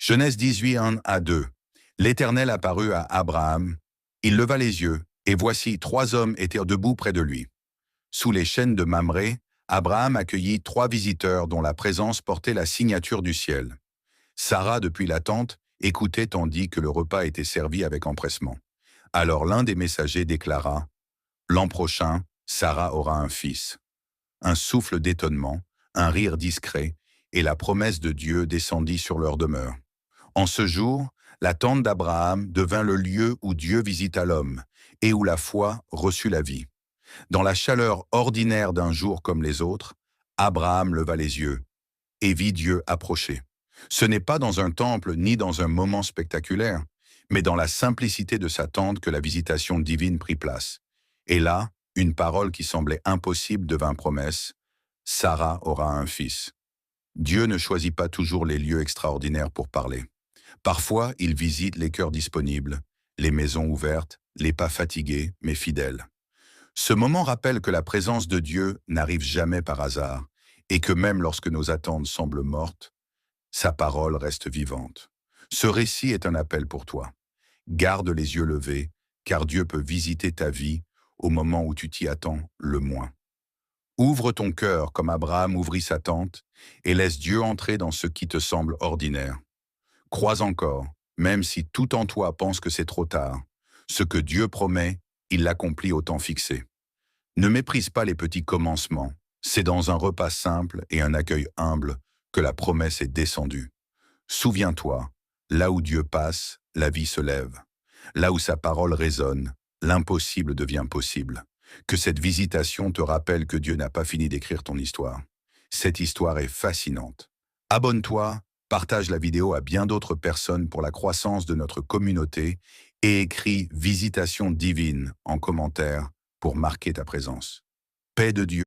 Genèse 18, 1 à 2. L'Éternel apparut à Abraham. Il leva les yeux, et voici 3 hommes étaient debout près de lui. Sous les chênes de Mamré, Abraham accueillit 3 visiteurs dont la présence portait la signature du ciel. Sarah, depuis la tente, écoutait tandis que le repas était servi avec empressement. Alors l'un des messagers déclara « L'an prochain, Sarah aura un fils. » Un souffle d'étonnement, un rire discret, et la promesse de Dieu descendit sur leur demeure. En ce jour, la tente d'Abraham devint le lieu où Dieu visita l'homme, et où la foi reçut la vie. Dans la chaleur ordinaire d'un jour comme les autres, Abraham leva les yeux et vit Dieu approcher. Ce n'est pas dans un temple ni dans un moment spectaculaire, mais dans la simplicité de sa tente que la visitation divine prit place. Et là, une parole qui semblait impossible devint promesse. Sarah aura un fils. Dieu ne choisit pas toujours les lieux extraordinaires pour parler. Parfois, il visite les cœurs disponibles, les maisons ouvertes, les pas fatigués mais fidèles. Ce moment rappelle que la présence de Dieu n'arrive jamais par hasard et que même lorsque nos attentes semblent mortes, sa parole reste vivante. Ce récit est un appel pour toi. Garde les yeux levés, car Dieu peut visiter ta vie au moment où tu t'y attends le moins. Ouvre ton cœur comme Abraham ouvrit sa tente et laisse Dieu entrer dans ce qui te semble ordinaire. Crois encore, même si tout en toi pense que c'est trop tard. Ce que Dieu promet, il l'accomplit au temps fixé. Ne méprise pas les petits commencements. C'est dans un repas simple et un accueil humble que la promesse est descendue. Souviens-toi, là où Dieu passe, la vie se lève. Là où sa parole résonne, l'impossible devient possible. Que cette visitation te rappelle que Dieu n'a pas fini d'écrire ton histoire. Cette histoire est fascinante. Abonne-toi, partage la vidéo à bien d'autres personnes pour la croissance de notre communauté et écris « Visitation divine » en commentaire pour marquer ta présence. Paix de Dieu.